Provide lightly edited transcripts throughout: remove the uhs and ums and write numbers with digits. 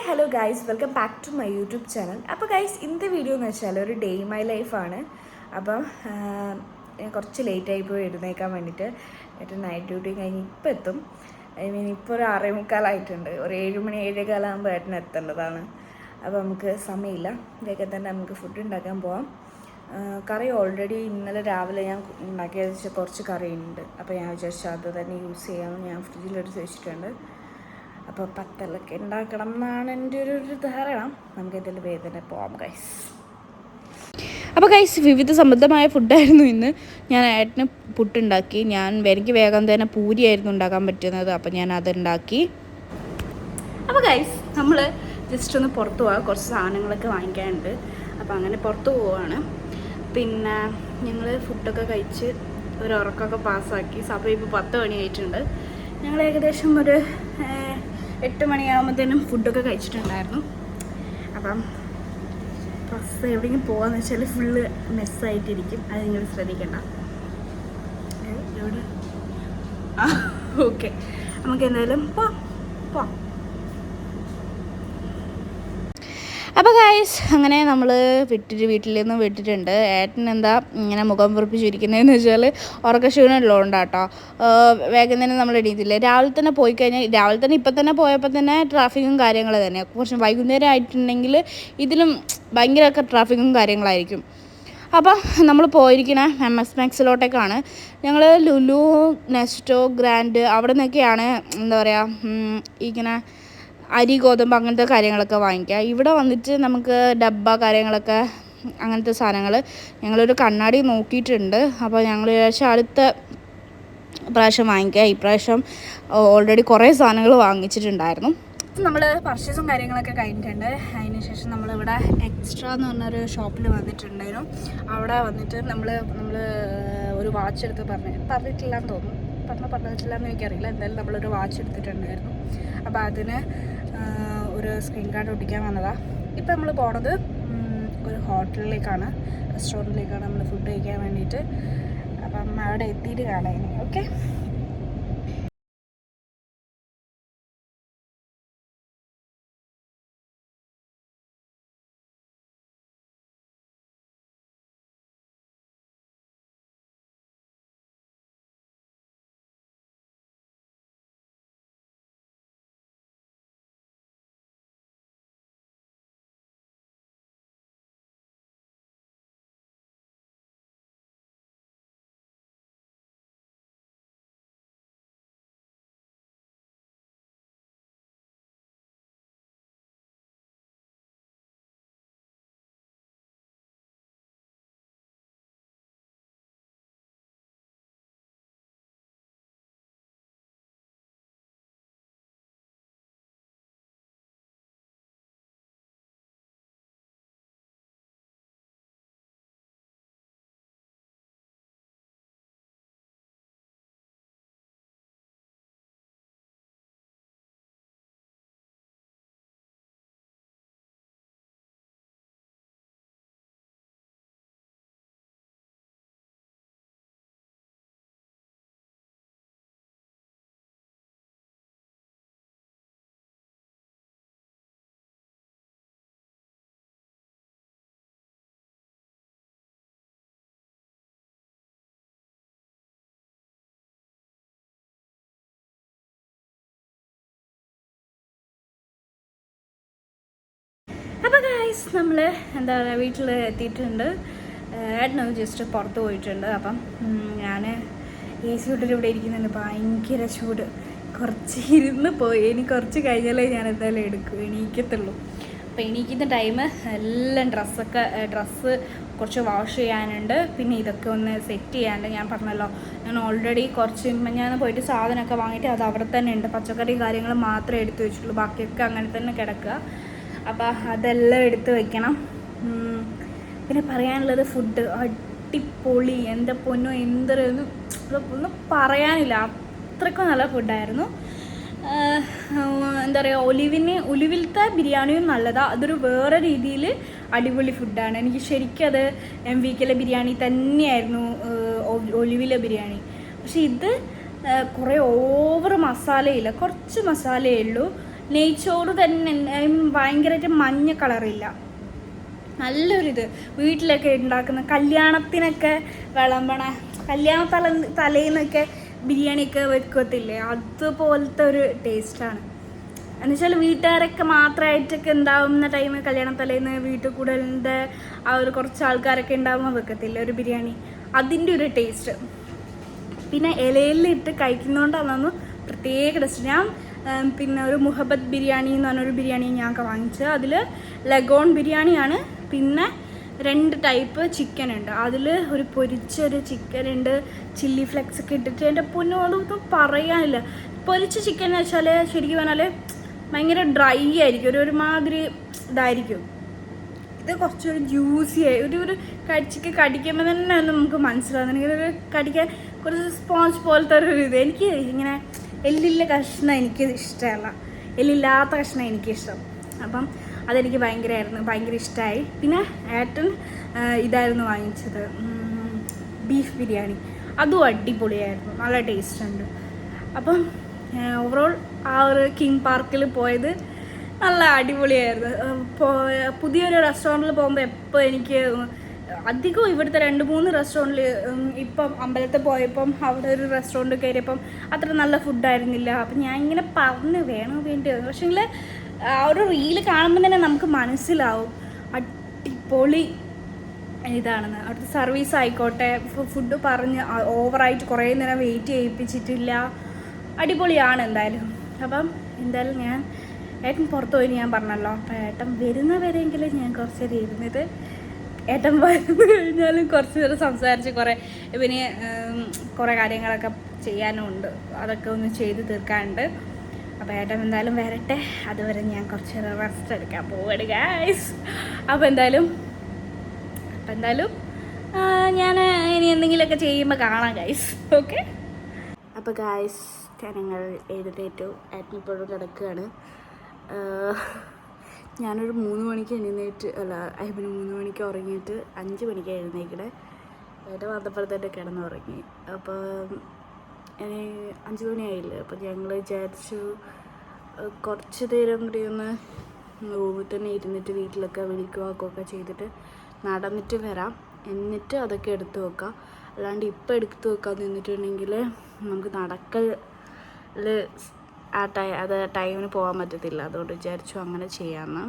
Hello guys, welcome back to my YouTube channel. അപ്പോൾ guys, ഇന്നത്തെ video എന്ന് വെച്ചാൽ ഒരു ഡേ മൈ ലൈഫാണ്. അപ്പം ഞാൻ കുറച്ച് ലേറ്റായി പോയി എഴുന്നേക്കാൻ വേണ്ടിയിട്ട്. ഏറ്റവും നൈറ്റ് ഡ്യൂട്ടി കഴിഞ്ഞ് ഇപ്പോൾ എത്തും. ഇപ്പോൾ ഒരു 6:45 ഒരു 7 മണി 7:15 ആകുമ്പോൾ ഏട്ടന് എത്തേണ്ടതാണ്. അപ്പോൾ നമുക്ക് സമയമില്ല. വേഗം തന്നെ നമുക്ക് ഫുഡ് ഉണ്ടാക്കാൻ പോവാം. കറി ഓൾറെഡി ഇന്നലെ രാവിലെ ഞാൻ ഉണ്ടാക്കിയത് വെച്ചാൽ കുറച്ച് കറിയുണ്ട്. അപ്പോൾ ഞാൻ വിചാരിച്ചു അത് തന്നെ യൂസ് ചെയ്യാമെന്ന് ഞാൻ ഫ്രിഡ്ജിലെടുത്ത് വെച്ചിട്ടുണ്ട്. അപ്പോൾ പത്തലൊക്കെ ഉണ്ടാക്കണം എന്നാണ് എൻ്റെ ഒരു ധാരണ. നമുക്ക് എന്തെങ്കിലും വേദന പോവാം ഗൈസ്. അപ്പോൾ ഗൈസ്, വിവിധ സമൃദ്ധമായ ഫുഡായിരുന്നു ഇന്ന്. ഞാൻ ഏട്ടന് പുട്ടുണ്ടാക്കി. എനിക്ക് വേഗം തന്നെ പൂരിയായിരുന്നു ഉണ്ടാക്കാൻ പറ്റുന്നത്. അപ്പോൾ ഞാൻ അതുണ്ടാക്കി. അപ്പോൾ ഗൈസ്, നമ്മൾ ജസ്റ്റ് ഒന്ന് പുറത്ത് പോകാം. കുറച്ച് സാധനങ്ങളൊക്കെ വാങ്ങിക്കാനുണ്ട്. അപ്പോൾ അങ്ങനെ പുറത്ത് പോവുകയാണ്. പിന്നെ ഞങ്ങൾ ഫുഡൊക്കെ കഴിച്ച് ഒരു ഉറക്കമൊക്കെ പാസ്സാക്കി. സമയം ഇപ്പോൾ 10 മണി ആയിട്ടുണ്ട്. ഞങ്ങൾ ഏകദേശം ഒരു 8 മണിയാകുമ്പോഴത്തേനും ഫുഡൊക്കെ കഴിച്ചിട്ടുണ്ടായിരുന്നു. അപ്പം ഡ്രസ്സ് എവിടെയെങ്കിലും പോകാമെന്ന് വെച്ചാൽ ഫുള്ള് മെസ്സായിട്ടിരിക്കും. അത് നിങ്ങൾ ശ്രദ്ധിക്കണ്ട. എവിടെ ഓക്കെ, നമുക്ക് എന്തായാലും പോവാം. അപ്പോൾ ഗൈസ്, അങ്ങനെ നമ്മൾ വീട്ടിൽ നിന്ന് വിട്ടിട്ടുണ്ട്. ഏട്ടൻ എന്താ ഇങ്ങനെ മുഖം പൊറിപ്പിച്ചിരിക്കുന്നതെന്ന് വെച്ചാൽ ഉറക്കക്ഷീണമുള്ളതുകൊണ്ട് കേട്ടോ. വേഗം തന്നെ നമ്മൾ എണീറ്റില്ല. രാവിലെ തന്നെ പോയി കഴിഞ്ഞാൽ ഇപ്പം തന്നെ പോയപ്പോൾ തന്നെ ട്രാഫിക്കും കാര്യങ്ങൾ തന്നെയാണ്. കുറച്ച് വൈകുന്നേരം ആയിട്ടുണ്ടെങ്കിൽ ഇതിലും ഭയങ്കരമൊക്കെ ട്രാഫിക്കും കാര്യങ്ങളായിരിക്കും. അപ്പം നമ്മൾ പോയിരിക്കണ MS മാക്സിലോട്ടേക്കാണ്. ഞങ്ങൾ ലുലു, നെസ്റ്റോ, ഗ്രാൻഡ് അവിടെ നിന്നൊക്കെയാണ് എന്താ പറയുക ഇങ്ങനെ അരി, ഗോതമ്പ് അങ്ങനത്തെ കാര്യങ്ങളൊക്കെ വാങ്ങിക്കുക. ഇവിടെ വന്നിട്ട് നമുക്ക് ഡബ്ബ കാര്യങ്ങളൊക്കെ അങ്ങനത്തെ സാധനങ്ങൾ ഞങ്ങളൊരു കണ്ണാടി നോക്കിയിട്ടുണ്ട്. അപ്പോൾ ഞങ്ങൾ വിചാരിച്ചാൽ അടുത്ത പ്രാവശ്യം വാങ്ങിക്കുക. ഈ പ്രാവശ്യം ഓൾറെഡി കുറേ സാധനങ്ങൾ വാങ്ങിച്ചിട്ടുണ്ടായിരുന്നു. നമ്മൾ പർച്ചേസും കാര്യങ്ങളൊക്കെ കഴിഞ്ഞിട്ടുണ്ട്. അതിന് ശേഷം നമ്മളിവിടെ എക്സ്ട്രാ എന്ന് പറഞ്ഞൊരു ഷോപ്പിൽ വന്നിട്ടുണ്ടായിരുന്നു. അവിടെ വന്നിട്ട് നമ്മൾ ഒരു വാച്ച് എടുത്ത് പറഞ്ഞിട്ടില്ലാന്ന് തോന്നുന്നു. പറഞ്ഞിട്ടില്ലാന്ന് എനിക്കറിയില്ല. എന്തായാലും നമ്മളൊരു വാച്ച് എടുത്തിട്ടുണ്ടായിരുന്നു. അപ്പോൾ അതിന് ഒരു സ്ക്രീൻ കാർഡ് ഒട്ടിക്കാൻ വന്നതാണ്. ഇപ്പം നമ്മൾ പോണത് ഒരു ഹോട്ടലിലേക്കാണ്, റെസ്റ്റോറൻറ്റിലേക്കാണ് നമ്മൾ ഫുഡ് കഴിക്കാൻ വേണ്ടിയിട്ട്. അപ്പം അവിടെ എത്തിയിട്ട് കാണാം ഇനി. ഓക്കെ. അപ്പോൾ ഗൈസ്, നമ്മൾ എന്താ പറയുക വീട്ടിൽ എത്തിയിട്ടുണ്ട്. ഏട്ടനൊന്ന് ജസ്റ്റ് പുറത്ത് പോയിട്ടുണ്ട്. അപ്പം ഞാൻ AC വീട്ടിൽ ഇവിടെ ഇരിക്കുന്നുണ്ട്. ഭയങ്കര ചൂട്. കുറച്ച് ഇരുന്ന് പോയി. ഇനി കുറച്ച് കഴിഞ്ഞാലേ ഞാൻ എന്തായാലും എണീക്കത്തുള്ളൂ. അപ്പോൾ എണീക്കുന്ന ടൈം എല്ലാം ഡ്രസ്സ് കുറച്ച് വാഷ് ചെയ്യാനുണ്ട്. പിന്നെ ഇതൊക്കെ ഒന്ന് സെറ്റ് ചെയ്യാനുണ്ട്. ഞാൻ പറഞ്ഞല്ലോ, ഞാൻ ഓൾറെഡി കുറച്ച് ഞാൻ പോയിട്ട് സാധനമൊക്കെ വാങ്ങിയിട്ട് അത് അവിടെ തന്നെ ഉണ്ട്. പച്ചക്കറി കാര്യങ്ങൾ മാത്രമേ എടുത്ത് വെച്ചിട്ടുള്ളൂ. ബാക്കിയൊക്കെ അങ്ങനെ തന്നെ കിടക്കുക. അപ്പോൾ അതെല്ലാം എടുത്ത് വെക്കണം. പിന്നെ പറയാനുള്ളത് ഫുഡ് അടിപൊളി. എൻ്റെ പൊന്നോ, ഒന്നും പറയാനില്ല. അത്രയ്ക്കും നല്ല ഫുഡായിരുന്നു. എന്താ പറയുക, ഒലിവിലത്തെ ബിരിയാണിയും നല്ലതാണ്. അതൊരു വേറെ രീതിയിൽ അടിപൊളി ഫുഡാണ്. എനിക്ക് ശരിക്കും അത് MVKയിലെ ബിരിയാണി തന്നെയായിരുന്നു ഒലിവിലെ ബിരിയാണി. പക്ഷെ ഇത് കുറേ ഓവർ മസാലയില്ല, കുറച്ച് മസാലയേ ഉള്ളൂ. നെയ്ച്ചോറ് തന്നെ ഭയങ്കരമായിട്ട് മഞ്ഞ കളറില്ല, നല്ലൊരിത്. വീട്ടിലൊക്കെ ഉണ്ടാക്കുന്ന കല്യാണത്തിനൊക്കെ വിളമ്പണ തലേന്നൊക്കെ ബിരിയാണിയൊക്കെ വെക്കത്തില്ലേ, അതുപോലത്തെ ഒരു ടേസ്റ്റാണ്. എന്നുവെച്ചാൽ വീട്ടുകാരൊക്കെ മാത്രമായിട്ടൊക്കെ ഉണ്ടാവുന്ന ടൈം, കല്യാണ തലേന്ന് വീട്ടിൽ കൂടലിൻ്റെ ആ ഒരു കുറച്ച് ആൾക്കാരൊക്കെ ഉണ്ടാകുമ്പോൾ വെക്കത്തില്ലേ ഒരു ബിരിയാണി, അതിൻ്റെ ഒരു ടേസ്റ്റ്. പിന്നെ ഇലയിലിട്ട് കഴിക്കുന്നതുകൊണ്ടാണെന്ന് പ്രത്യേക ടേസ്റ്റ്. ഞാൻ പിന്നെ ഒരു മുഹബത്ത് ബിരിയാണി എന്ന് പറഞ്ഞൊരു ബിരിയാണി ഞങ്ങൾക്ക് വാങ്ങിച്ചത്. അതിൽ ലഗോൺ ബിരിയാണിയാണ്, പിന്നെ 2 ടൈപ്പ് ചിക്കൻ ഉണ്ട്. അതിൽ ഒരു പൊരിച്ചൊരു ചിക്കൻ ഉണ്ട്, ചില്ലി ഫ്ലെക്സ് ഒക്കെ ഇട്ടിട്ട്. എൻ്റെ പൊന്നോ, അതൊന്നും പറയാനില്ല. പൊരിച്ച ചിക്കൻ എന്ന് വെച്ചാൽ ശരിക്കും പറഞ്ഞാൽ ഭയങ്കര ഡ്രൈ ആയിരിക്കും, ഒരുമാതിരി ഇതായിരിക്കും. ഇത് കുറച്ചൊരു ജ്യൂസി ആയി, ഒരു കടിക്കുമ്പോൾ തന്നെ നമുക്ക് മനസ്സിലാകുന്നുണ്ടെങ്കിൽ ഒരു കടിക്കാൻ കുറച്ച് സ്പോഞ്ച് പോലത്തെ ഒരു ഇത്. എനിക്ക് ഇങ്ങനെ എല്ലില്ല കഷ്ണം എനിക്ക് ഇഷ്ടമല്ല, എല്ലില്ലാത്ത കഷ്ണം എനിക്കിഷ്ടം. അപ്പം അതെനിക്ക് ഭയങ്കര ഇഷ്ടമായി. പിന്നെ ഏട്ടൻ ഇതായിരുന്നു വാങ്ങിച്ചത്, ബീഫ് ബിരിയാണി. അതും അടിപൊളിയായിരുന്നു, നല്ല ടേസ്റ്റ് ഉണ്ട്. അപ്പം ഓവറോൾ ആ ഒരു കിങ് പാർക്കിൽ പോയത് നല്ല അടിപൊളിയായിരുന്നു. പുതിയൊരു റെസ്റ്റോറൻറ്റിൽ പോകുമ്പോൾ എപ്പോൾ എനിക്ക് അധികം ഇവിടുത്തെ 2-3 റെസ്റ്റോറൻറ്റിൽ, ഇപ്പം അമ്പലത്തിൽ പോയപ്പം അവിടെ ഒരു റെസ്റ്റോറൻറ്റ് കയറിയപ്പം അത്ര നല്ല ഫുഡായിരുന്നില്ല. അപ്പം ഞാൻ ഇങ്ങനെ പറഞ്ഞ് വേണ്ടി വന്നു. പക്ഷേങ്കിൽ ആ ഒരു റീല് കാണുമ്പോൾ തന്നെ നമുക്ക് മനസ്സിലാവും അടിപൊളി ഇതാണെന്ന്. അവിടുത്തെ സർവീസ് ആയിക്കോട്ടെ, ഫുഡ് പറഞ്ഞ് ഓവറായിട്ട് കുറേ നേരം വെയിറ്റ് ചെയ്യിപ്പിച്ചിട്ടില്ല, അടിപൊളിയാണ് എന്തായാലും. അപ്പം എന്തായാലും ഞാൻ ഏട്ടൻ പുറത്ത് പോയി, ഞാൻ പറഞ്ഞല്ലോ. അപ്പം ഏട്ടൻ വരുന്നവരെങ്കിലും ഞാൻ കുറച്ച് നേരം ഇരുന്നിട്ട്, ഏട്ടൻ വരുന്ന കഴിഞ്ഞാലും കുറച്ച് നേരം സംസാരിച്ച് ഇവന് കുറേ കാര്യങ്ങളൊക്കെ ചെയ്യാനും ഉണ്ട്, അതൊക്കെ ഒന്ന് ചെയ്ത് തീർക്കാനുണ്ട്. അപ്പോൾ ഏട്ടൻ എന്തായാലും വരട്ടെ, അതുവരെ ഞാൻ കുറച്ച് നേരം റെസ്റ്റ് എടുക്കാൻ പോവുകയാണ് ഗൈസ്. അപ്പോൾ എന്തായാലും ഞാൻ ഇനി എന്തെങ്കിലുമൊക്കെ ചെയ്യുമ്പോൾ കാണാം ഗൈസ്. ഓക്കെ. അപ്പോൾ ഗൈസ്, ഞങ്ങൾ എഴുന്നേറ്റു. ഏട്ടൻ ഇപ്പോഴും കിടക്കുകയാണ്. ഞാനൊരു 3 മണിക്ക് എഴുന്നേറ്റ്, 3 മണിക്ക് ഉറങ്ങിയിട്ട് 5 മണിക്ക് എഴുന്നേക്കണേ. ഏട്ടൻ വന്നപ്പോഴത്തേക്ക് കിടന്നുറങ്ങി. അപ്പോൾ 5 മണിയായില്ലേ. അപ്പോൾ ഞങ്ങൾ വിചാരിച്ചു കുറച്ച് നേരം കൂടി ഒന്ന് റൂമിൽ തന്നെ ഇരുന്നിട്ട് വീട്ടിലൊക്കെ വിളിക്കുവാക്കൊക്കെ ചെയ്തിട്ട് നടന്നിട്ട് വരാം, എന്നിട്ട് അതൊക്കെ എടുത്ത് വെക്കാം. അല്ലാണ്ട് ഇപ്പം എടുത്ത് വെക്കാൻ നിന്നിട്ടുണ്ടെങ്കിൽ നമുക്ക് നടക്കൽ അത് ടൈമിന് പോകാൻ പറ്റത്തില്ല. അതുകൊണ്ട് വിചാരിച്ചു അങ്ങനെ ചെയ്യാമെന്ന്.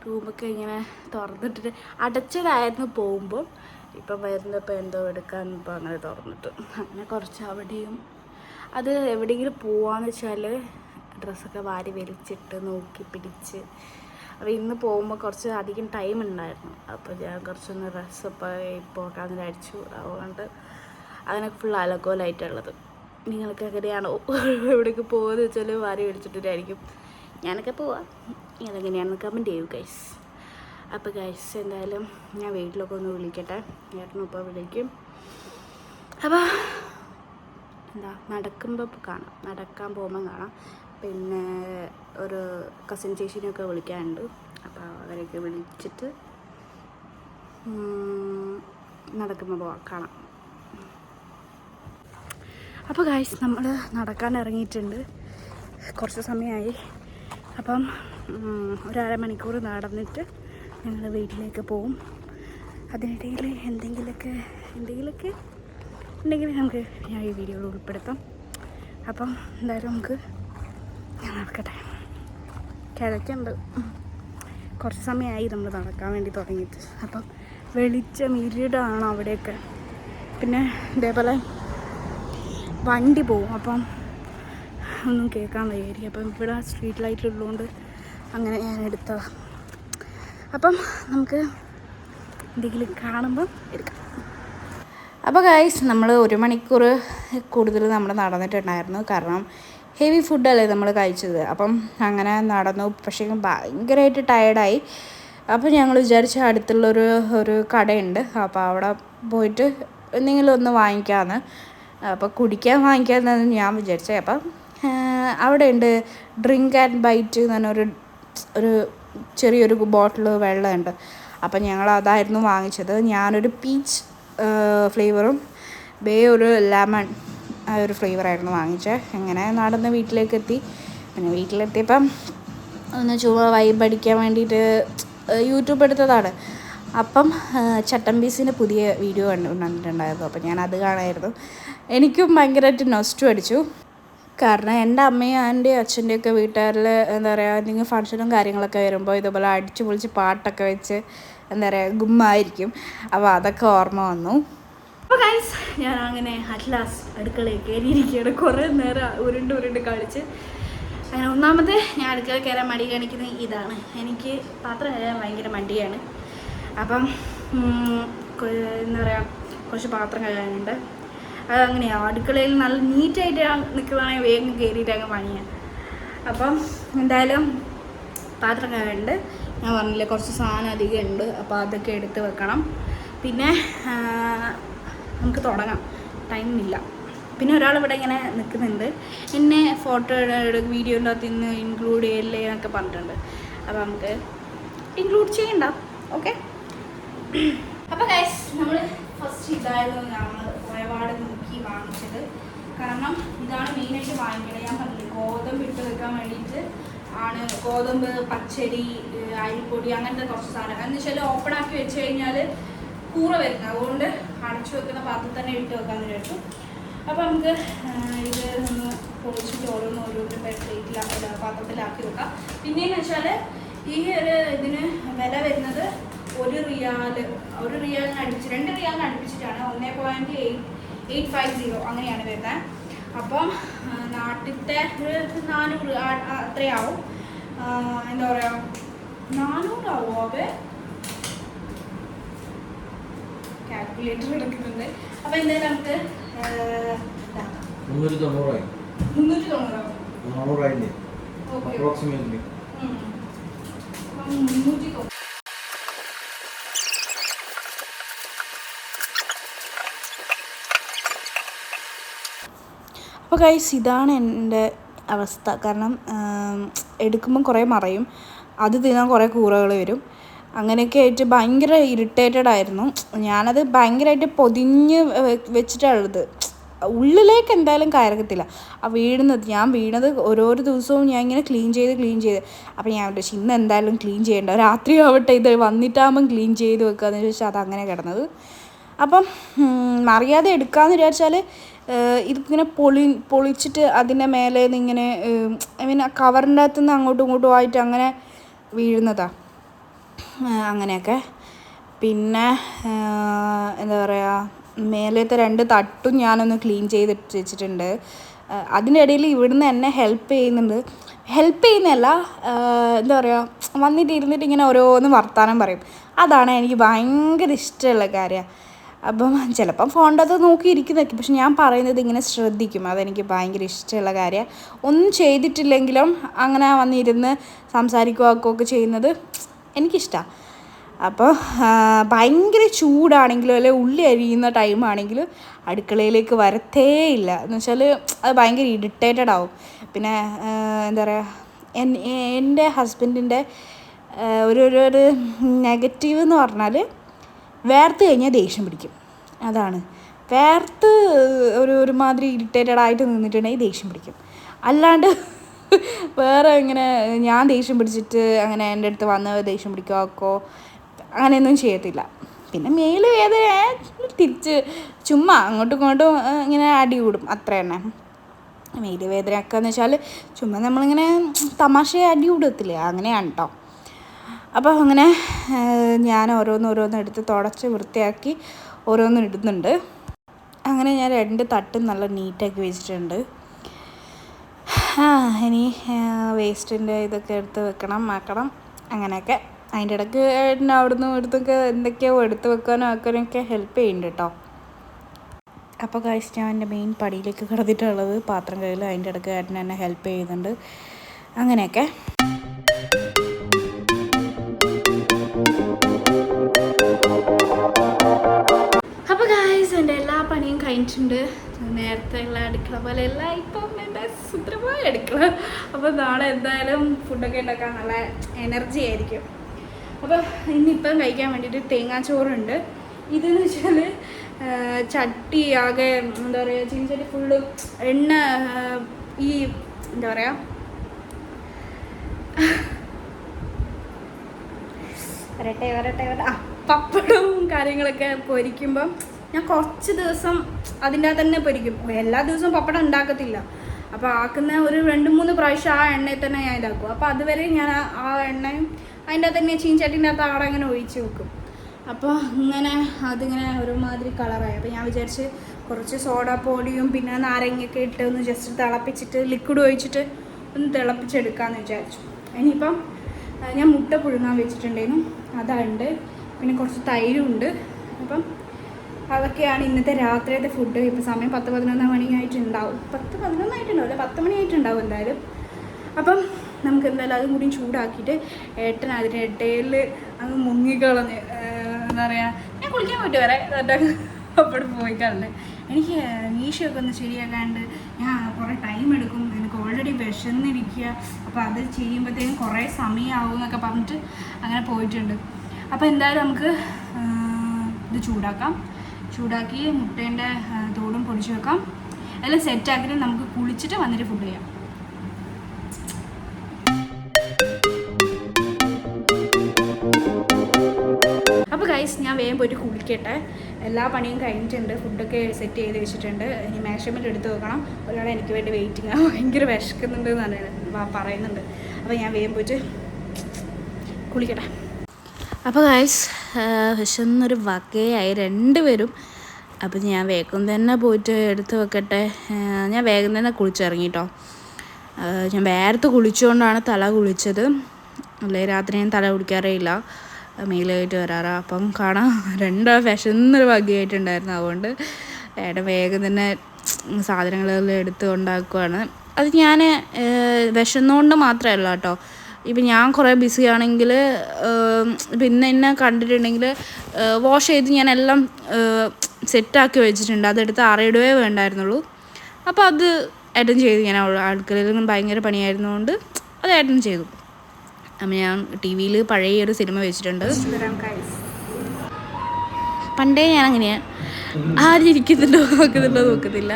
റൂമൊക്കെ ഇങ്ങനെ തുറന്നിട്ടിട്ട് അടച്ചതായിരുന്നു പോകുമ്പോൾ, ഇപ്പം വരുന്നപ്പോൾ എന്തോ എടുക്കാൻ ഇപ്പോൾ അങ്ങനെ തുറന്നിട്ട് അങ്ങനെ കുറച്ച് അവിടെയും. അത് എവിടെയെങ്കിലും പോവാന്ന് വെച്ചാൽ ഡ്രസ്സൊക്കെ വാരി വലിച്ചിട്ട് നോക്കി പിടിച്ച്. അപ്പോൾ ഇന്ന് പോകുമ്പോൾ കുറച്ച് അധികം ടൈം ഉണ്ടായിരുന്നു. അപ്പോൾ ഞാൻ കുറച്ചൊന്ന് ഡ്രസ്സൊക്കെ പോക്കാന്ന് വിചാരിച്ചു. അതുകൊണ്ട് അതിനൊക്കെ ഫുൾ അലക്കോലായിട്ടുള്ളത്. നിങ്ങൾക്ക് എങ്ങനെയാണോ എവിടേക്ക് പോകുന്നത് വെച്ചാൽ വാരി വലിച്ചിട്ടായിരിക്കും. ഞാനൊക്കെ പോവാം, അതെങ്ങനെയാണെന്ന് കമൻറ്റ് ചെയ്യൂ ഗൈസ്. അപ്പോൾ ഗൈസ്, എന്തായാലും ഞാൻ വീട്ടിലൊക്കെ ഒന്ന് വിളിക്കട്ടെ, ഏട്ടനും ഇപ്പോൾ വിളിക്കും. അപ്പോൾ നടക്കുമ്പോൾ കാണാം, നടക്കാൻ പോകുമ്പോൾ കാണാം. പിന്നെ ഒരു കസിൻ ചേച്ചിനെയൊക്കെ വിളിക്കാനുണ്ട്. അപ്പോൾ അവരെയൊക്കെ വിളിച്ചിട്ട് നടക്കുമ്പോൾ കാണാം. അപ്പോൾ ഗൈസ്, നമ്മൾ നടക്കാൻ ഇറങ്ങിയിട്ടുണ്ട്, കുറച്ച് സമയമായി. അപ്പം ഒരു അരമണിക്കൂർ നടന്നിട്ട് ഞങ്ങൾ വീട്ടിലേക്ക് പോവും. അതിനിടയിൽ എന്തെങ്കിലുമൊക്കെ ഉണ്ടെങ്കിൽ നമുക്ക് ഞാൻ ഈ വീഡിയോയിൽ ഉൾപ്പെടുത്താം. അപ്പം എന്തായാലും നമുക്ക് ഞാൻ നടക്കട്ടെ. കിഴക്കുണ്ട്, കുറച്ച് സമയമായി നമ്മൾ നടക്കാൻ വേണ്ടി തുടങ്ങിയിട്ട്. അപ്പം വെളിച്ചം ഇരുടാണ് അവിടെയൊക്കെ. പിന്നെ ഇതേപോലെ വണ്ടി പോവും, അപ്പം ഒന്നും കേൾക്കാൻ വയ്യായിരിക്കും. അപ്പം ഇവിടെ സ്ട്രീറ്റ് ലൈറ്റ് ഉള്ളതുകൊണ്ട് അങ്ങനെ ഞാൻ എടുത്തതാണ്. അപ്പം നമുക്ക് എന്തെങ്കിലും കാണുമ്പം എടുക്കാം. അപ്പോൾ ഗൈസ്, നമ്മൾ 1 മണിക്കൂർ കൂടുതൽ നമ്മൾ നടന്നിട്ടുണ്ടായിരുന്നു. കാരണം ഹെവി ഫുഡല്ലേ നമ്മൾ കഴിച്ചത്. അപ്പം അങ്ങനെ നടന്നു, പക്ഷേ ഭയങ്കരമായിട്ട് ടയർഡായി. അപ്പോൾ ഞങ്ങൾ വിചാരിച്ച അടുത്തുള്ളൊരു കടയുണ്ട്, അപ്പോൾ അവിടെ പോയിട്ട് എന്തെങ്കിലും ഒന്ന് വാങ്ങിക്കാമെന്ന്. അപ്പോൾ കുടിക്കാൻ വാങ്ങിക്കാമെന്നാണ് ഞാൻ വിചാരിച്ചത്. അപ്പം അവിടെ ഉണ്ട് ഡ്രിങ്ക് ആൻഡ് ബൈറ്റ് എന്ന് പറഞ്ഞൊരു ചെറിയൊരു ബോട്ടിൽ വെള്ളമുണ്ട്. അപ്പം ഞങ്ങൾ അതായിരുന്നു വാങ്ങിച്ചത്. ഞാനൊരു പീച്ച് ഫ്ലേവറും ഒരു ലെമൺ ആ ഒരു ഫ്ലേവറായിരുന്നു വാങ്ങിച്ചത്. അങ്ങനെ നടന്ന് വീട്ടിലേക്ക് എത്തി. പിന്നെ വീട്ടിലെത്തിയപ്പം ഒന്ന് ചുമ്മാ വൈബ് അടിക്കാൻ വേണ്ടിയിട്ട് യൂട്യൂബ് എടുത്തതാണ്. അപ്പം ചട്ടമ്പീസിൻ്റെ പുതിയ വീഡിയോ കണ്ടിട്ടുണ്ടായിരുന്നു. അപ്പം ഞാനത് കാണായിരുന്നു. എനിക്കും ഭയങ്കരമായിട്ട് നൊസ്റ്റു അടിച്ചു. കാരണം എൻ്റെ അമ്മയും എൻ്റെ അച്ഛൻ്റെയൊക്കെ വീട്ടുകാരിൽ എന്താ പറയുക, എന്തെങ്കിലും ഫങ്ഷനും കാര്യങ്ങളൊക്കെ വരുമ്പോൾ ഇതുപോലെ അടിച്ചു പൊളിച്ച് പാട്ടൊക്കെ വെച്ച് എന്താ പറയുക ഗുമ്മായിരിക്കും. അപ്പോൾ അതൊക്കെ ഓർമ്മ വന്നു. അപ്പോൾ ഗൈസ്, ഞാൻ അങ്ങനെ അറ്റ്ലാസ്റ്റ് അടുക്കളയിൽ കയറിയിരിക്കുകയാണ്. കുറേ നേരം ഉരുണ്ട് കളിച്ച് അങ്ങനെ. ഒന്നാമത് ഞാൻ അടുക്കളയിൽ കയറാൻ മടി കാണിക്കുന്നത് ഇതാണ്. എനിക്ക് പാത്രം കഴുകാൻ ഭയങ്കര മടിയാണ്. അപ്പം എന്താ പറയുക, കുറച്ച് പാത്രം കഴുകാനുണ്ട്. അതങ്ങനെയാണ്. അടുക്കളയിൽ നല്ല നീറ്റായിട്ട് നിൽക്കുകയാണെങ്കിൽ വേഗം കയറിയിട്ട് അങ്ങ് പണിയാണ്. അപ്പം എന്തായാലും പാത്രം കഴുകാനുണ്ട്. ഞാൻ പറഞ്ഞില്ലേ കുറച്ച് സാധനം അധികം ഉണ്ട്. അപ്പോൾ അതൊക്കെ എടുത്ത് വെക്കണം. പിന്നെ നമുക്ക് തുടങ്ങാം, ടൈമില്ല. പിന്നെ ഒരാൾ ഇവിടെ ഇങ്ങനെ നിൽക്കുന്നുണ്ട്, എന്നെ ഫോട്ടോ വീഡിയോൻ്റെ അകത്ത് ഇന്ന് ഇൻക്ലൂഡ് ചെയ്യല്ലേ എന്നൊക്കെ പറഞ്ഞിട്ടുണ്ട്. അപ്പോൾ നമുക്ക് ഇൻക്ലൂഡ് ചെയ്യണ്ട. ഓക്കെ. അപ്പോൾ ഗൈസ്, നമ്മൾ ഫസ്റ്റ് ഇതായിരുന്നു നമ്മൾ ഒരുപാട് നോക്കി വാങ്ങിച്ചത്. കാരണം ഇതാണ് മെയിനായിട്ട് വാങ്ങിക്കുന്നത്. ഞാൻ പറഞ്ഞില്ലേ ഗോതമ്പ് ഇട്ട് വെക്കാൻ വേണ്ടിയിട്ട് ആണ്. ഗോതമ്പ്, പച്ചരി, അരിപ്പൊടി, അങ്ങനത്തെ കുറച്ച് സാധനം. എന്ന് വെച്ചാൽ ഓപ്പൺ ആക്കി വെച്ച് കഴിഞ്ഞാൽ കൂറ വരുന്നത്. അതുകൊണ്ട് അടച്ചു വെക്കുന്ന പാത്രത്തിൽ തന്നെ ഇട്ട് വെക്കാമെന്ന് വിചാരിച്ചു. അപ്പോൾ നമുക്ക് ഇത് ഒന്ന് പൊളിച്ചിട്ട് ഓരോന്ന് പാത്രത്തിലാക്കി വെക്കാം. പിന്നെയെന്ന് വെച്ചാൽ ഈ ഒരു ഇതിന് വില വരുന്നത് ഒരു റിയാലിന് അടുപ്പിച്ച് 2 റിയാലിന് അടുപ്പിച്ചിട്ടാണ്. 1.850 അങ്ങനെയാണ് വരുന്നത്. അപ്പം നാട്ടിലത്തെ 400 അത്രയാവും. എന്താ പറയുക, 400 ആവുമോ? അവ കാൽക്കുലേറ്റർ എടുക്കുന്നുണ്ട്. അപ്പം എന്തായാലും നമുക്ക് 390 അപ്പോൾ ഗൈസ്, ഇതാണ് എൻ്റെ അവസ്ഥ. കാരണം എടുക്കുമ്പം കുറേ മറയും, അത് തിന്നാൻ കുറേ കൂറകൾ വരും. അങ്ങനെയൊക്കെ ആയിട്ട് ഭയങ്കര ഇറിറ്റേറ്റഡ് ആയിരുന്നു. ഞാനത് ഭയങ്കരമായിട്ട് പൊതിഞ്ഞ് വെച്ചിട്ടുള്ളത്. ഉള്ളിലേക്ക് എന്തായാലും കയറത്തില്ല. ഞാൻ വീണത് ഓരോരോ ദിവസവും ഞാൻ ഇങ്ങനെ ക്ലീൻ ചെയ്ത് അപ്പോൾ ഞാൻ വിചാരിച്ചു ഇന്ന് എന്തായാലും ക്ലീൻ ചെയ്യേണ്ട, രാത്രി ആവട്ടെ ഇത് വന്നിട്ടാകുമ്പം ക്ലീൻ ചെയ്ത് വെക്കുകയെന്ന് ചോദിച്ചാൽ അതങ്ങനെ കിടന്നത്. അപ്പം അറിയാതെ എടുക്കാമെന്ന് വിചാരിച്ചാൽ ഇതിങ്ങനെ പൊളിച്ചിട്ട് അതിൻ്റെ മേലെ നിന്ന് ഇങ്ങനെ കവറിൻ്റെ അകത്തുനിന്ന് അങ്ങോട്ടും ഇങ്ങോട്ടും ആയിട്ട് അങ്ങനെ വീഴുന്നതാണ്. അങ്ങനെയൊക്കെ. പിന്നെ എന്താ പറയുക, മേലത്തെ 2 തട്ടും ഞാനൊന്ന് ക്ലീൻ ചെയ്തിട്ട് വെച്ചിട്ടുണ്ട്. അതിനിടയിൽ ഇവിടുന്ന് എന്നെ ഹെൽപ്പ് ചെയ്യുന്നതല്ല, എന്താ പറയുക, വന്നിട്ട് ഇരുന്നിട്ട് ഇങ്ങനെ ഓരോന്ന് വർത്താനം പറയും. അതാണ് എനിക്ക് ഭയങ്കര ഇഷ്ടമുള്ള കാര്യം. അപ്പം ചിലപ്പം ഫോണിൻ്റെ അത് നോക്കിയിരിക്കുന്നതൊക്കെ, പക്ഷെ ഞാൻ പറയുന്നത് ഇങ്ങനെ ശ്രദ്ധിക്കും. അതെനിക്ക് ഭയങ്കര ഇഷ്ടമുള്ള കാര്യം. ഒന്നും ചെയ്തിട്ടില്ലെങ്കിലും അങ്ങനെ വന്നിരുന്ന് സംസാരിക്കുകയൊക്കെ ചെയ്യുന്നത് എനിക്കിഷ്ടമാണ്. അപ്പോൾ ഭയങ്കര ചൂടാണെങ്കിലും അല്ലെങ്കിൽ ഉള്ളി അരിയുന്ന ടൈമാണെങ്കിലും അടുക്കളയിലേക്ക് വരത്തേ ഇല്ല. എന്ന് വെച്ചാൽ അത് ഭയങ്കര ഇറിറ്റേറ്റഡ് ആവും. പിന്നെ എന്താ പറയുക, എൻ്റെ ഹസ്ബൻഡിൻ്റെ ഒരു നെഗറ്റീവ് എന്ന് പറഞ്ഞാൽ വേർത്ത് കഴിഞ്ഞാൽ ദേഷ്യം പിടിക്കും. അതാണ്, വേർത്ത് ഒരുമാതിരി ഇറിറ്റേറ്റഡ് ആയിട്ട് നിന്നിട്ടുണ്ടെങ്കിൽ ദേഷ്യം പിടിക്കും. അല്ലാണ്ട് വേറെ ഇങ്ങനെ ഞാൻ ദേഷ്യം പിടിച്ചിട്ട് അങ്ങനെ എൻ്റെ അടുത്ത് വന്ന് ദേഷ്യം പിടിക്കുകയോ അങ്ങനെയൊന്നും ചെയ്യത്തില്ല. പിന്നെ മേല് വേദന തിരിച്ച് ചുമ്മാ അങ്ങോട്ടും ഇങ്ങോട്ടും ഇങ്ങനെ അടി കൂടും, അത്ര തന്നെ. മേല് വേദനയൊക്കെ എന്ന് വെച്ചാൽ ചുമ്മാ നമ്മളിങ്ങനെ തമാശ അടി കൂടത്തില്ലേ, അങ്ങനെയാണ് കേട്ടോ. അപ്പോൾ അങ്ങനെ ഞാൻ ഓരോന്ന് എടുത്ത് തുടച്ച് വൃത്തിയാക്കി ഓരോന്നും ഇടുന്നുണ്ട്. അങ്ങനെ ഞാൻ 2 തട്ടും നല്ല നീറ്റാക്കി വെച്ചിട്ടുണ്ട്. ഇനി വേസ്റ്റിൻ്റെ ഇതൊക്കെ എടുത്ത് ആക്കണം അങ്ങനെയൊക്കെ. അതിൻ്റെ ഇടയ്ക്ക് അവിടുന്ന് ഇവിടുത്തൊക്കെ എന്തൊക്കെയോ എടുത്ത് വെക്കാനൊക്കെ ഹെൽപ്പ് ചെയ്യുന്നുണ്ട് കേട്ടോ. അപ്പോൾ ഗൈസ്, ഞാൻ എൻ്റെ മെയിൻ പടിയിലേക്ക് കിടന്നിട്ടുള്ളത് പാത്രം കഴുകൽ. അതിൻ്റെ ഇടയ്ക്ക് ഏട്ടൻ എന്നെ ഹെൽപ്പ് ചെയ്യുന്നുണ്ട്. അങ്ങനെയൊക്കെ. അപ്പോൾ ഗൈസ്, എൻ്റെ എല്ലാ പണിയും കഴിഞ്ഞിട്ടുണ്ട്. നേരത്തെ ഉള്ള അടുക്കള പോലെ അല്ല ഇപ്പം എൻ്റെ സുന്ദരമായ അടുക്കള. അപ്പോൾ നാളെ എന്തായാലും ഫുഡൊക്കെ ഉണ്ടാക്കാൻ നല്ല എനർജി ആയിരിക്കും. അപ്പോൾ ഇന്നിപ്പം കഴിക്കാൻ വേണ്ടിയിട്ട് തേങ്ങാച്ചോറുണ്ട്. ഇതെന്ന് വെച്ചാൽ ചട്ടി ആകെ എന്താ പറയുക, ചീനച്ചട്ടി ഫുള്ള് എണ്ണ, ഈ എന്താ പറയുക, വരട്ടെ പപ്പടവും കാര്യങ്ങളൊക്കെ പൊരിക്കുമ്പം ഞാൻ കുറച്ച് ദിവസം അതിൻ്റെ അകത്ത് തന്നെ പൊരിക്കും. എല്ലാ ദിവസവും പപ്പടം ഉണ്ടാക്കത്തില്ല. അപ്പോൾ ആക്കുന്ന ഒരു 2-3 പ്രാവശ്യം ആ എണ്ണയിൽ തന്നെ ഞാൻ ഇതാക്കും. അപ്പോൾ അതുവരെ ഞാൻ ആ എണ്ണയും അതിൻ്റെ അകത്ത് തന്നെ ചീനച്ചട്ടിൻ്റെ അകത്ത് അവിടെ അങ്ങനെ ഒഴിച്ച് വെക്കും. അപ്പോൾ ഇങ്ങനെ അതിങ്ങനെ ഒരുമാതിരി കളറായി. അപ്പോൾ ഞാൻ വിചാരിച്ച് കുറച്ച് സോഡാപ്പൊടിയും പിന്നെ നാരങ്ങയൊക്കെ ഇട്ട് ഒന്ന് ജസ്റ്റ് തിളപ്പിച്ചിട്ട് ലിക്വിഡ് ഒഴിച്ചിട്ട് ഒന്ന് തിളപ്പിച്ചെടുക്കാമെന്ന് വിചാരിച്ചു. ഇനിയിപ്പം ഞാൻ മുട്ട പുഴുങ്ങാൻ വെച്ചിട്ടുണ്ടായിരുന്നു, അതുണ്ട്. പിന്നെ കുറച്ച് തൈരുണ്ട്. അപ്പം അതൊക്കെയാണ് ഇന്നത്തെ രാത്രിയത്തെ ഫുഡ്. ഇപ്പോൾ സമയം 10-11 മണിയായിട്ടുണ്ടാവും. 10-11 ആയിട്ടുണ്ടാവില്ല, 10 മണിയായിട്ടുണ്ടാവും എന്തായാലും. അപ്പം നമുക്ക് എന്തായാലും അതും കൂടി ചൂടാക്കിയിട്ട് ഏട്ടൻ അതിനിടയിൽ അങ്ങ് മുങ്ങിക്കളഞ്ഞ് എന്താ പറയുക, ഞാൻ കുളിക്കാൻ പോയിട്ട് വരാം എന്നിട്ട് അപ്പോൾ പോയി കളഞ്ഞ്. എനിക്ക് മീശയൊക്കെ ഒന്ന് ശരിയാക്കാണ്ട് ഞാൻ കുറേ ടൈം എടുക്കും, എനിക്ക് ഓൾറെഡി വിശന്നിരിക്കുക. അപ്പോൾ അത് ചെയ്യുമ്പോഴത്തേക്കും കുറേ സമയമാവും എന്നൊക്കെ പറഞ്ഞിട്ട് അങ്ങനെ പോയിട്ടുണ്ട്. അപ്പോൾ എന്തായാലും നമുക്ക് ഇത് ചൂടാക്കി മുട്ടേൻ്റെ തോടും പൊടിച്ച് വെക്കാം. എല്ലാം സെറ്റാക്കിയിട്ട് നമുക്ക് കുളിച്ചിട്ട് വന്നിട്ട് ഫുഡ് ചെയ്യാം. അപ്പോൾ ഗൈസ്, ഞാൻ വേഗം പോയിട്ട് കുളിക്കട്ടെ. എല്ലാ പണിയും കഴിഞ്ഞിട്ടുണ്ട്, ഫുഡൊക്കെ സെറ്റ് ചെയ്ത് വെച്ചിട്ടുണ്ട്. ഇനി മെഷർമെൻറ്റ് എടുത്ത് വെക്കണം. ഒരാളെ എനിക്ക് വേണ്ടി വെയിറ്റിംഗ് ആണ്, ഭയങ്കര വിശക്കുന്നുണ്ട് എന്ന് പറയുന്നുണ്ട്. അപ്പോൾ ഞാൻ വേഗം പോയിട്ട് കുളിക്കട്ടെ. അപ്പോൾ ഗൈസ്, വിശന്നൊരു വകയായി രണ്ടുപേരും. അപ്പോൾ ഞാൻ വേഗം തന്നെ പോയിട്ട് എടുത്ത് വെക്കട്ടെ. ഞാൻ വേഗം തന്നെ കുളിച്ചിറങ്ങിട്ടോ. ഞാൻ വേർത്ത് കുളിച്ചുകൊണ്ടാണ് തല കുളിച്ചത്. അല്ലേ രാത്രി ഞാൻ തല കുളിക്കാറേ ഇല്ല, മേലായിട്ട് വരാറാ. അപ്പം കാണാം രണ്ടാൾ വിശന്നൊരു വകയായിട്ടുണ്ടായിരുന്നു. അതുകൊണ്ട് ഏട്ടൻ വേഗം തന്നെ സാധനങ്ങളെല്ലാം എടുത്ത് ഉണ്ടാക്കുവാണ്. അത് ഞാൻ വിശന്നുകൊണ്ട് മാത്രമല്ല കേട്ടോ. ഇപ്പം ഞാൻ കുറേ ബിസി ആണെങ്കിൽ പിന്നെ എന്നെ കണ്ടിട്ടുണ്ടെങ്കിൽ വാഷ് ചെയ്ത് ഞാനെല്ലാം സെറ്റാക്കി വെച്ചിട്ടുണ്ട്. അതെടുത്ത് അറിയിടുവേ വേണ്ടായിരുന്നുള്ളൂ. അപ്പോൾ അത് ഏട്ടൻ ചെയ്തു. ഞാൻ അടുക്കളയിലും ഭയങ്കര പണിയായിരുന്നുകൊണ്ട് അത് ഏട്ടൻ ചെയ്തു. അപ്പം ഞാൻ ടി വിയിൽ പഴയ ഒരു സിനിമ വെച്ചിട്ടുണ്ട്. പണ്ടേ ഞാൻ അങ്ങനെയാണ്, ആരിയ്ക്കുന്നുണ്ടോ നോക്കത്തില്ല.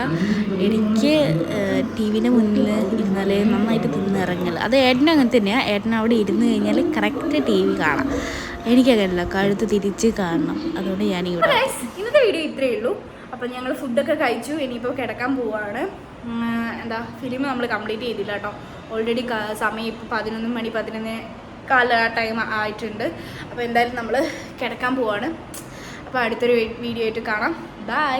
എനിക്ക് ടി വിൻ്റെ മുന്നിൽ ഇരുന്നാലേ നന്നായിട്ട് തിന്നിറങ്ങൽ. അത് ഏട്ടനും അങ്ങനെ തന്നെയാണ്. ഏട്ടൻ അവിടെ ഇരുന്ന് കഴിഞ്ഞാൽ കറക്റ്റ് ടി വി കാണാം. എനിക്കങ്ങനെയല്ല, കഴുത്ത് തിരിച്ച് കാണണം. അതുകൊണ്ട് ഞാനിവിടെ ഇന്നത്തെ വീഡിയോ ഇത്രയേ ഉള്ളൂ. അപ്പം ഞങ്ങൾ ഫുഡൊക്കെ കഴിച്ചു. ഇനിയിപ്പോൾ കിടക്കാൻ പോവുകയാണ്. ഫിലിം നമ്മൾ കംപ്ലീറ്റ് ചെയ്തില്ല കേട്ടോ. ഓൾറെഡി സമയം ഇപ്പോൾ 11 മണി 11:15 ടൈം ആയിട്ടുണ്ട്. അപ്പോൾ എന്തായാലും നമ്മൾ കിടക്കാൻ പോവുകയാണ്. അപ്പോൾ അടുത്തൊരു വീഡിയോ ആയിട്ട് കാണാം. ബൈ.